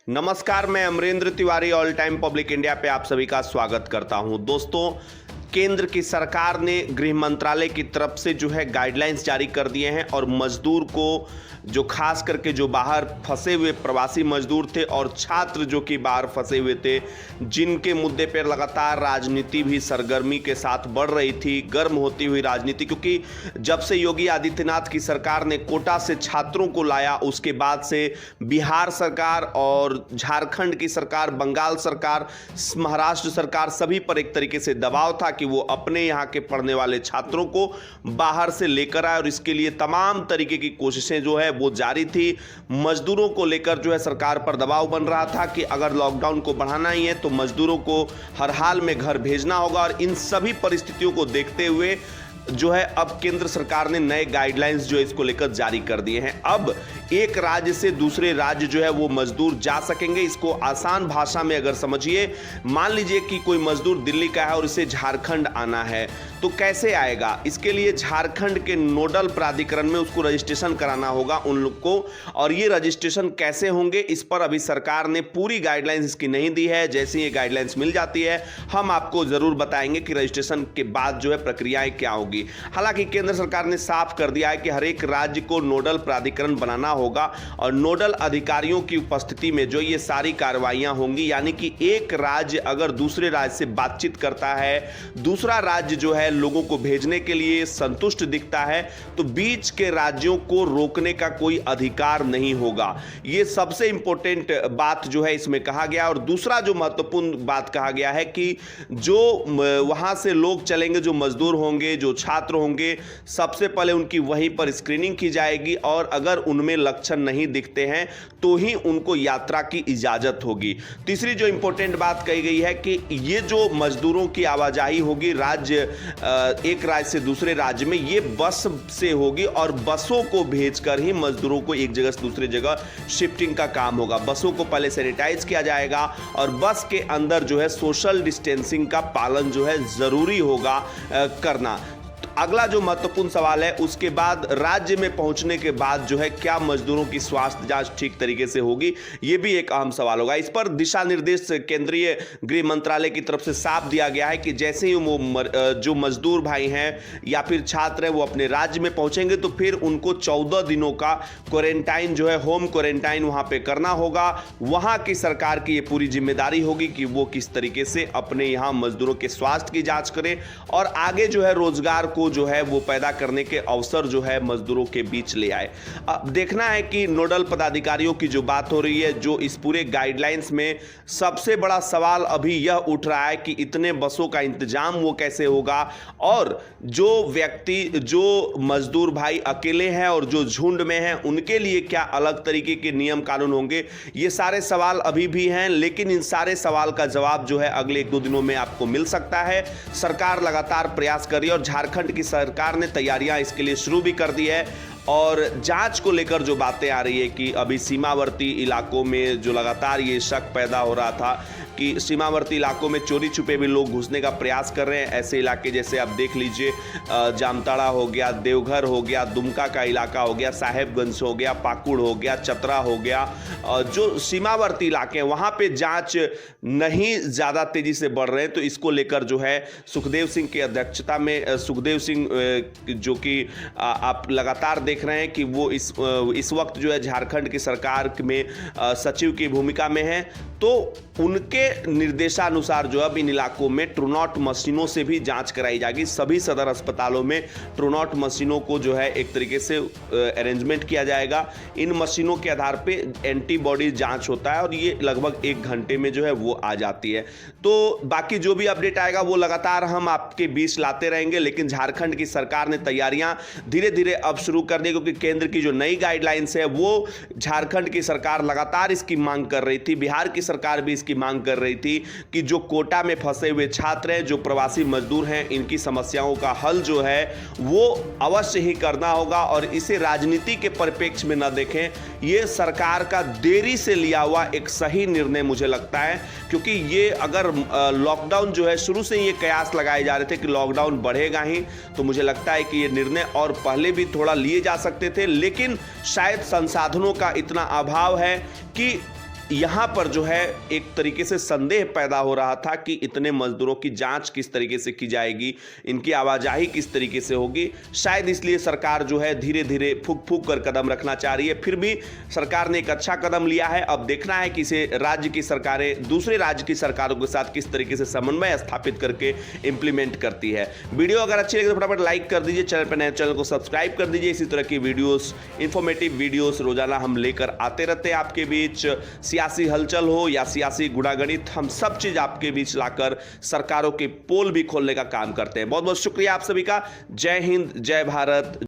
नमस्कार, मैं Amrendra Tiwari all time public India पे आप सभी का स्वागत करता हूं। दोस्तों, केंद्र की सरकार ने गृह मंत्रालय की तरफ से जो है गाइडलाइंस जारी कर दिए हैं और मजदूर को, जो खास करके जो बाहर फंसे हुए प्रवासी मजदूर थे और छात्र जो कि बाहर फंसे हुए थे, जिनके मुद्दे पर लगातार राजनीति भी सरगर्मी के साथ बढ़ रही थी, गर्म होती हुई राजनीति, क्योंकि जब से योगी आदित्यनाथ की सरकार ने कोटा से छात्रों को लाया, उसके बाद से बिहार सरकार और झारखंड की सरकार, बंगाल सरकार, महाराष्ट्र सरकार, सभी पर एक तरीके से दबाव था कि वो अपने यहाँ के पढ़ने वाले छात्रों को बाहर से लेकर आए और इसके लिए तमाम तरीके की कोशिशें जो है वो जारी थी। मजदूरों को लेकर जो है सरकार पर दबाव बन रहा था कि अगर लॉकडाउन को बढ़ाना ही है तो मजदूरों को हर हाल में घर भेजना होगा और इन सभी परिस्थितियों को देखते हुए जो है अब केंद्र सरकार ने नए गाइडलाइंस जो है इसको लेकर जारी कर दिए हैं। अब एक राज्य से दूसरे राज्य जो है वो मजदूर जा सकेंगे। इसको आसान भाषा में अगर समझिए, मान लीजिए कि कोई मजदूर दिल्ली का है और इसे झारखंड आना है, तो कैसे आएगा? इसके लिए झारखंड के नोडल प्राधिकरण में उसको रजिस्ट्रेशन कराना होगा उन लोग को, और ये रजिस्ट्रेशन कैसे होंगे इस पर अभी सरकार ने पूरी गाइडलाइंस इसकी नहीं दी है। जैसे ये गाइडलाइंस मिल जाती है हम आपको जरूर बताएंगे कि रजिस्ट्रेशन के बाद जो है प्रक्रियाएं क्या होगी। हालांकि केंद्र सरकार ने साफ कर दिया है कि हर एक राज्य को नोडल प्राधिकरण बनाना होगा और नोडल अधिकारियों की उपस्थिति में जो ये सारी कार्रवाइयां होंगी, यानी कि एक राज्य अगर दूसरे राज्य से बातचीत करता है, दूसरा राज्य जो है लोगों को भेजने के लिए संतुष्ट दिखता है, तो बीच के राज्यों को रोकने का कोई अधिकार नहीं होगा। ये सबसे इंपॉर्टेंट बात जो है इसमें कहा गया। और दूसरा जो महत्वपूर्ण बात कहा गया है कि जो वहां से लोग चलेंगे, जो मजदूर होंगे, जो छात्र होंगे, सबसे पहले उनकी वहीं पर स्क्रीनिंग की जाएगी और अगर उनमें लक्षण नहीं दिखते हैं तो ही उनको यात्रा की इजाजत होगी। तीसरी जो इंपॉर्टेंट बात कही गई है कि ये जो मजदूरों की आवाजाही होगी एक राज्य से दूसरे राज्य में, ये बस से होगी और बसों को भेजकर ही मजदूरों को एक जगह से दूसरी जगह शिफ्टिंग का काम होगा। बसों को पहले सैनिटाइज किया जाएगा और बस के अंदर जो है सोशल डिस्टेंसिंग का पालन जो है जरूरी होगा करना। अगला जो महत्वपूर्ण सवाल है, उसके बाद राज्य में पहुंचने के बाद जो है क्या मजदूरों की स्वास्थ्य जांच ठीक तरीके से होगी, यह भी एक अहम सवाल होगा। इस पर दिशा निर्देश केंद्रीय गृह मंत्रालय की तरफ से साफ दिया गया है कि जैसे ही वो जो मजदूर भाई हैं या फिर छात्र हैं वो अपने राज्य में पहुंचेंगे तो फिर उनको 14 दिनों का क्वारंटाइन जो है, होम क्वारंटाइन वहां पे करना होगा। वहां की सरकार की ये पूरी जिम्मेदारी होगी कि वो किस तरीके से अपने यहाँ मजदूरों के स्वास्थ्य की जांच करें और आगे जो है रोजगार को जो है वो पैदा करने के अवसर जो है मजदूरों के बीच ले आए। अब देखना है कि नोडल पदाधिकारियों की जो बात हो रही है, जो इस पूरे गाइडलाइंस में सबसे बड़ा सवाल अभी यह उठ रहा है कि इतने बसों का इंतजाम वो कैसे होगा और जो व्यक्ति, जो मजदूर भाई अकेले हैं और जो झुंड में हैं, उनके लिए क्या अलग तरीके के नियम कानून होंगे। ये सारे सवाल अभी भी हैं, लेकिन इन सारे सवाल का जवाब जो है अगले 1-2 दिनों में आपको मिल सकता है। सरकार लगातार प्रयास कर रही है और झारखंड की सरकार ने तैयारियां इसके लिए शुरू भी कर दी है। और जांच को लेकर जो बातें आ रही है कि अभी सीमावर्ती इलाकों में जो लगातार ये शक पैदा हो रहा था कि सीमावर्ती इलाकों में चोरी छुपे भी लोग घुसने का प्रयास कर रहे हैं। ऐसे इलाके जैसे आप देख लीजिए, जामताड़ा हो गया, देवघर हो गया, दुमका का इलाका हो गया, साहेबगंज हो गया, पाकुड़ हो गया, चतरा हो गया, जो सीमावर्ती इलाके हैं वहाँ पे जांच नहीं ज़्यादा तेज़ी से बढ़ रहे हैं। तो इसको लेकर जो है सुखदेव सिंह की अध्यक्षता में, सुखदेव सिंह जो कि आप लगातार देख रहे हैं कि वो इस वक्त जो है झारखंड की सरकार में सचिव की भूमिका में है, तो उनके निर्देशानुसार जो अब इन इलाकों में ट्रूनॉट मशीनों से भी जांच कराई जाएगी। सभी सदर अस्पतालों में ट्रूनॉट मशीनों को जो है एक तरीके से अरेंजमेंट किया जाएगा। इन मशीनों के आधार पे एंटीबॉडी जांच होता है और ये लगभग 1 घंटे में जो है वो आ जाती है। तो बाकी जो भी अपडेट आएगा वो लगातार हम आपके बीच लाते रहेंगे, लेकिन झारखंड की सरकार ने तैयारियां धीरे धीरे अब शुरू कर दी, क्योंकि केंद्र की जो नई गाइडलाइंस है वो झारखंड की सरकार लगातार इसकी मांग कर रही थी, बिहार की सरकार भी इसकी मांग कर रही थी कि जो कोटा में फंसे हुए छात्र हैं, जो प्रवासी मजदूर हैं, इनकी समस्याओं का हल जो है वो अवश्य ही करना होगा और इसे राजनीति के परिप्रेक्ष्य में न देखें। ये सरकार का देरी से लिया हुआ एक सही निर्णय मुझे लगता है, क्योंकि ये अगर लॉकडाउन जो है, शुरू से ये कयास लगाए जा रहे थे कि लॉकडाउन बढ़ेगा ही, तो मुझे लगता है कि ये निर्णय और पहले भी थोड़ा लिए जा सकते थे, लेकिन शायद संसाधनों का इतना अभाव है कि यहाँ पर जो है एक तरीके से संदेह पैदा हो रहा था कि इतने मजदूरों की जांच किस तरीके से की जाएगी, इनकी आवाजाही किस तरीके से होगी। शायद इसलिए सरकार जो है धीरे धीरे फूक फूक कर कदम रखना चाह रही है। फिर भी सरकार ने एक अच्छा कदम लिया है। अब देखना है कि इसे राज्य की सरकारें दूसरे राज्य की सरकारों के साथ किस तरीके से समन्वय स्थापित करके इंप्लीमेंट करती है। वीडियो अगर अच्छी लगे तो फटाफट लाइक कर दीजिए, चैनल पर नए चैनल को सब्सक्राइब कर दीजिए। इसी तरह की वीडियोस, इंफॉर्मेटिव वीडियोस रोजाना हम लेकर आते रहते हैं आपके बीच। सियासी हलचल हो या सियासी गुणागणित, हम सब चीज आपके बीच लाकर सरकारों के पोल भी खोलने का काम करते हैं। बहुत बहुत शुक्रिया आप सभी का। जय हिंद, जय भारत।